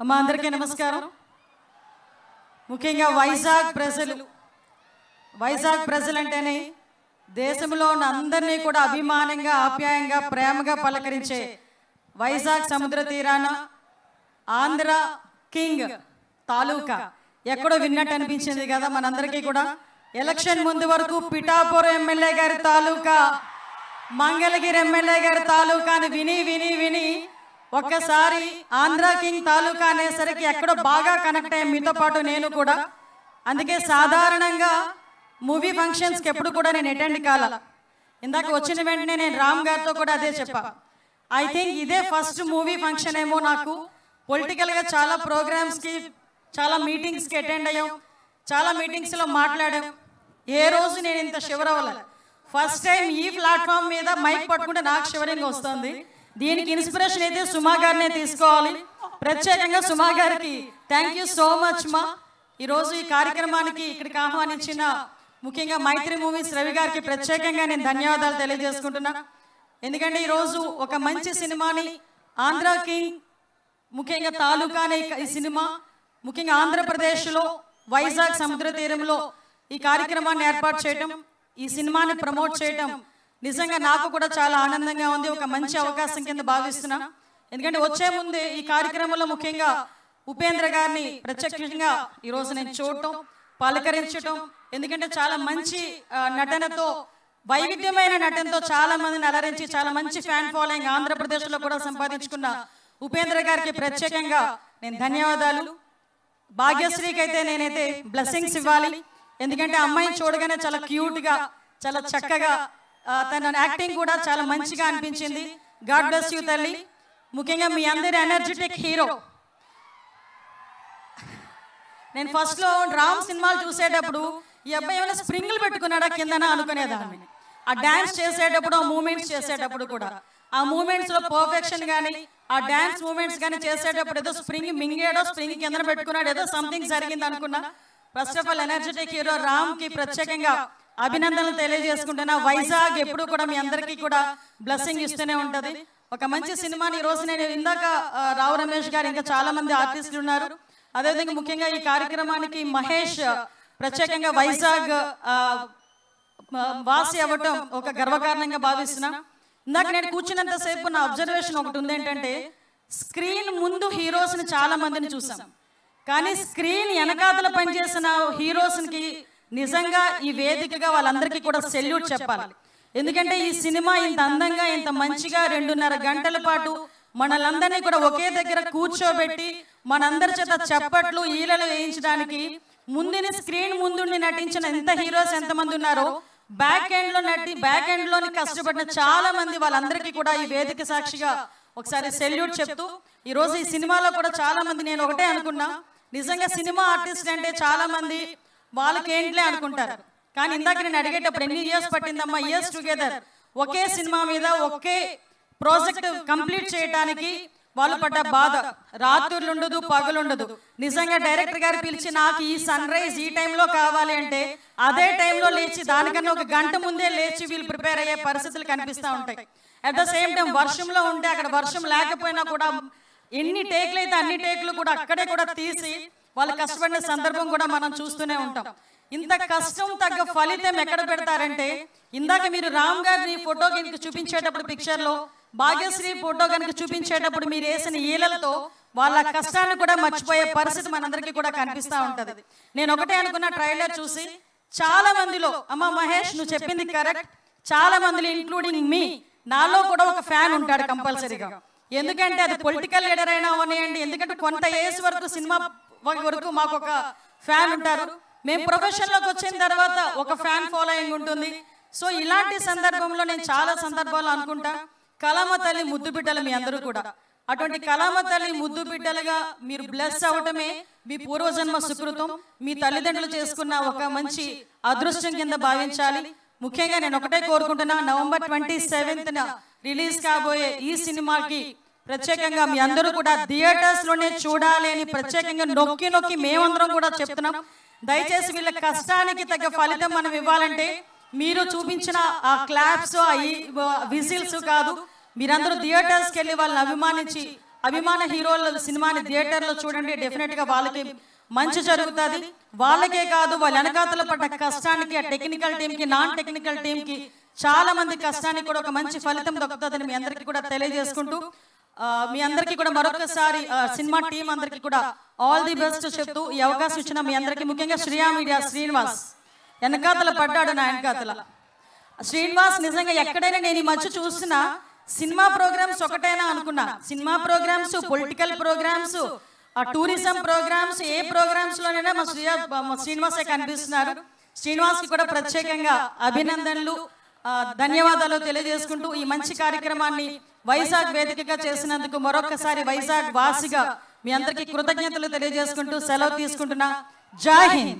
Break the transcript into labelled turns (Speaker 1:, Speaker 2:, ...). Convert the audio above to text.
Speaker 1: మా అందరికీ నమస్కారం. ముఖ్యంగా వైజాగ్ ప్రజలు అంటేనే దేశంలో ఉన్న అందరినీ కూడా అభిమానంగా, ఆప్యాయంగా, ప్రేమగా పలకరించే వైజాగ్ సముద్ర తీరాన ఆంధ్ర కింగ్ తాలూకా ఎక్కడో విన్నట్టు అనిపించింది కదా మనందరికీ కూడా. ఎలక్షన్ ముందు వరకు పిఠాపురం ఎమ్మెల్యే గారి తాలూకా, మంగళగిరి ఎమ్మెల్యే గారి తాలూకా అని విని విని విని ఒక్కసారి ఆంధ్ర కింగ్ తాలూకా అనేసరికి ఎక్కడో బాగా కనెక్ట్ అయ్యాం మీతో పాటు నేను కూడా. అందుకే సాధారణంగా మూవీ ఫంక్షన్స్కి ఎప్పుడు కూడా నేను అటెండ్ కాల. ఇందాక వచ్చిన వెంటనే నేను రామ్ గారితో కూడా అదే చెప్పా. ఐ థింక్ ఇదే ఫస్ట్ మూవీ ఫంక్షన్ ఏమో నాకు. పొలిటికల్గా చాలా ప్రోగ్రామ్స్కి, చాలా మీటింగ్స్కి అటెండ్ అయ్యాం, చాలా మీటింగ్స్లో మాట్లాడాం. ఏ రోజు నేను ఇంత షివర్ అవ్వలేదు. ఫస్ట్ టైం ఈ ప్లాట్ఫామ్ మీద మైక్ పట్టుకుంటే నాకు షివరింగ్ వస్తుంది. దీనికి ఇన్స్పిరేషన్ అయితే సుమా గారినే తీసుకోవాలి. ప్రత్యేకంగా సుమా గారికి థ్యాంక్ యూ సో మచ్ మా. ఈరోజు ఈ కార్యక్రమానికి ఇక్కడికి ఆహ్వానించిన ముఖ్యంగా మైత్రి మూవీస్ రవి గారికి ప్రత్యేకంగా నేను ధన్యవాదాలు తెలియజేసుకుంటున్నా. ఎందుకంటే ఈరోజు ఒక మంచి సినిమాని, ఆంధ్ర కింగ్ ముఖ్యంగా తాలూకా అనే ఈ సినిమా ముఖ్యంగా ఆంధ్రప్రదేశ్లో వైజాగ్ సముద్ర తీరంలో ఈ కార్యక్రమాన్ని ఏర్పాటు చేయటం, ఈ సినిమాని ప్రమోట్ చేయటం నిజంగా నాకు కూడా చాలా ఆనందంగా ఉంది. ఒక మంచి అవకాశం కింద భావిస్తున్నా. ఎందుకంటే వచ్చే ముందే ఈ కార్యక్రమంలో ముఖ్యంగా ఉపేంద్ర గారిని ప్రత్యక్షంగా ఈరోజు నేను చూడటం, పలకరించటం, ఎందుకంటే చాలా మంచి నటనతో, వైవిధ్యమైన నటనతో చాలా మందిని అలరించి చాలా మంచి ఫ్యాన్ ఫాలోయింగ్ ఆంధ్రప్రదేశ్లో కూడా సంపాదించుకున్న ఉపేంద్ర గారికి ప్రత్యేకంగా నేను ధన్యవాదాలు. భాగ్యశ్రీకి అయితే నేనైతే బ్లెస్సింగ్స్ ఇవ్వాలి. ఎందుకంటే అమ్మాయిని చూడగానే చాలా క్యూట్గా, చాలా చక్కగా, తన యాక్టింగ్ కూడా చాలా మంచిగా అనిపించింది. గాడ్ బ్లెస్ యూ తల్లి. ముఖ్యంగా మీ అందరి ఎనర్జెటిక్ హీరో. నేను ఫస్ట్లో రామ్ సినిమాలు చూసేటప్పుడు ఈ అబ్బాయి ఏమైనా స్ప్రింగ్లు పెట్టుకున్నాడా కిందన అనుకునేదాన్ని. ఆ డ్యాన్స్ చేసేటప్పుడు, ఆ మూమెంట్స్ చేసేటప్పుడు కూడా, ఆ మూమెంట్స్లో పర్ఫెక్షన్ కానీ, ఆ డ్యాన్స్ మూమెంట్స్ కానీ చేసేటప్పుడు ఏదో స్ప్రింగ్ మింగేడో, స్ప్రింగ్ కింద పెట్టుకున్నాడు, ఏదో సంథింగ్ జరిగింది అనుకున్నా. First of all energetic hero రామ్కి ప్రత్యేకంగా అభినందనలు తెలియజేసుకుంటున్నా. వైజాగ్ ఎప్పుడు కూడా మీ అందరికీ కూడా బ్లెస్సింగ్ ఇస్తూనే ఉంటుంది. ఒక మంచి సినిమాని ఈరోజు నేను ఇందాక రావు రమేష్ గారు, ఇంకా చాలా మంది ఆర్టిస్టులు ఉన్నారు. అదేవిధంగా ముఖ్యంగా ఈ కార్యక్రమానికి మహేష్ ప్రత్యేకంగా వైజాగ్ వాసి అవ్వటం ఒక గర్వకారణంగా భావిస్తున్నా. ఇందాక నేను కూర్చున్నంతసేపు నా అబ్జర్వేషన్ ఒకటి ఉంది. ఏంటంటే స్క్రీన్ ముందు హీరోస్ని చాలా మందిని చూసాం, కానీ స్క్రీన్ వెనకాతల పనిచేసిన హీరోస్కి నిజంగా ఈ వేదికగా వాళ్ళందరికీ కూడా సెల్యూట్ చెప్పాలి. ఎందుకంటే ఈ సినిమా ఇంత అందంగా, ఇంత మంచిగా 2.5 గంటల పాటు మనలందరినీ కూడా ఒకే దగ్గర కూర్చోబెట్టి మనందరి చేత చప్పట్లు, ఈలలు వేయించడానికి ముందుని స్క్రీన్ ముందుండి నటించిన ఎంత హీరోస్ ఎంతమంది ఉన్నారో, బ్యాక్ ఎండ్లోని కష్టపడిన చాలా మంది, వాళ్ళందరికీ కూడా ఈ వేదిక సాక్షిగా ఒకసారి సెల్యూట్ చెప్తూ, ఈరోజు ఈ సినిమాలో కూడా చాలా మంది, నేను ఒకటే అనుకున్నా, నిజంగా సినిమా ఆర్టిస్ట్ అంటే చాలా మంది వాళ్ళకి ఏంట్లే అనుకుంటారు. కానీ ఇందాక నేను అడిగేటప్పుడు ఎన్ని ఇయర్స్ పట్టిందమ్మా, ఇయర్స్ టుగెదర్ ఒకే సినిమా మీద ఒకే ప్రాజెక్ట్ కంప్లీట్ చేయడానికి వాళ్ళు పడ్డ బాధ, రాత్రులు ఉండదు, పగలుండదు. నిజంగా డైరెక్టర్ గారు పిలిచి నాకు ఈ సన్ రైజ్ ఈ టైంలో కావాలి అంటే అదే టైంలో లేచి, దానికన్నా 1 గంట ముందే లేచి వీళ్ళు ప్రిపేర్ అయ్యే పరిస్థితులు కనిపిస్తూ ఉంటాయి. అట్ ద సేమ్ టైం వర్షంలో ఉంటే, అక్కడ వర్షం లేకపోయినా కూడా ఎన్ని టేకులు అయితే అన్ని టేకులు కూడా అక్కడే కూడా తీసి వాళ్ళు కష్టపడిన సందర్భం కూడా మనం చూస్తూనే ఉంటాం. ఇంత కష్టం తగ్గ ఫలితం ఎక్కడ పెడతారంటే, ఇందాక మీరు రామ్ గారిని ఫోటో కనుక చూపించేటప్పుడు, పిక్చర్లో భాగ్యశ్రీ ఫోటో కనుక చూపించేటప్పుడు మీరు వేసిన ఈలలతో వాళ్ళ కష్టాన్ని కూడా మర్చిపోయే పరిస్థితి మనందరికీ కూడా కనిపిస్తూ ఉంటుంది. నేను ఒకటే అనుకున్న, ట్రైలర్ చూసి చాలా మందిలో, అమ్మ మహేష్ నువ్వు చెప్పింది కరెక్ట్, చాలా మందిలో ఇంక్లూడింగ్ మీ, నాలో కూడా ఒక ఫ్యాన్ ఉంటాడు కంపల్సరీగా. ఎందుకంటే అది పొలిటికల్ లీడర్ అయినా అవనివ్వండి, ఎందుకంటే కొంత ఏజ్ వరకు, సినిమా వరకు మాకు ఒక ఫ్యాన్ ఉంటారు. మేము ప్రొఫెషన్లోకి వచ్చిన తర్వాత ఒక ఫ్యాన్ ఫాలోయింగ్ ఉంటుంది. సో ఇలాంటి సందర్భంలో నేను చాలా సందర్భాల్లో అనుకుంటా, కళామ తల్లి ముద్దు బిడ్డలు మీ అందరూ కూడా. అటువంటి కళామ తల్లి ముద్దు బిడ్డలుగా మీరు బ్లెస్ అవ్వటమే మీ పూర్వజన్మ సుకృతం, మీ తల్లిదండ్రులు చేసుకున్న ఒక మంచి అదృష్టం కింద భావించాలి. ముఖ్యంగా నేను ఒకటే కోరుకుంటున్నా, నవంబర్ 27న రిలీజ్ కాబోయే ఈ సినిమాకి ప్రత్యేకంగా మీ అందరూ కూడా థియేటర్స్లోనే చూడాలి అని ప్రత్యేకంగా నొక్కి నొక్కి మేమందరం కూడా చెప్తున్నాం. దయచేసి వీళ్ళ కష్టానికి తగ్గ ఫలితం మనం ఇవ్వాలంటే మీరు చూపించిన ఆ క్లాప్స్, ఆ విజిల్స్ కాదు, మీరందరూ థియేటర్స్కి వెళ్ళి వాళ్ళని అభిమానించి అభిమాన హీరోల సినిమాని థియేటర్లో చూడండి, డెఫినెట్గా వాళ్ళకి మంచి జరుగుతుంది. వాళ్ళకే కాదు, వాళ్ళ వెనకాతల పడ్డ కష్టానికి, ఆ టెక్నికల్ టీంకి, నాన్ టెక్నికల్ టీంకి, చాలా మంది కష్టానికి కూడా ఒక మంచి ఫలితం దక్కుతుందని మీ అందరికీ కూడా తెలియజేసుకుంటూ, మీ అందరికీ కూడా మరొకసారి సినిమా టీం అందరికీ కూడా ఆల్ ది బెస్ట్ చెప్తూ ఈ అవకాశం ఇచ్చిన మీ అందరికీ, ముఖ్యంగా శ్రియా మీడియా శ్రీనివాస్ వెనకాతల పడ్డాడు. నా వెనకాతల శ్రీనివాస్ నిజంగా ఎక్కడైనా నేను ఈ మధ్య చూసిన సినిమా ప్రోగ్రామ్స్ ఒకటైనా అనుకున్నా. Cinema programmes, political programmes, tourism programmes, ఏ ప్రోగ్రామ్స్ లోనైనా మా శ్రీనివాసే కనిపిస్తున్నారు. శ్రీనివాస్కి కూడా ప్రత్యేకంగా అభినందనలు, ధన్యవాదాలు తెలియజేసుకుంటూ ఈ మంచి కార్యక్రమాన్ని వైజాగ్ వేదికగా చేసినందుకు మరొకసారి వైజాగ్ వాసిగా మీ అందరికీ కృతజ్ఞతలు తెలియజేసుకుంటూ సెలవు తీసుకుంటున్నా. జై హింద్.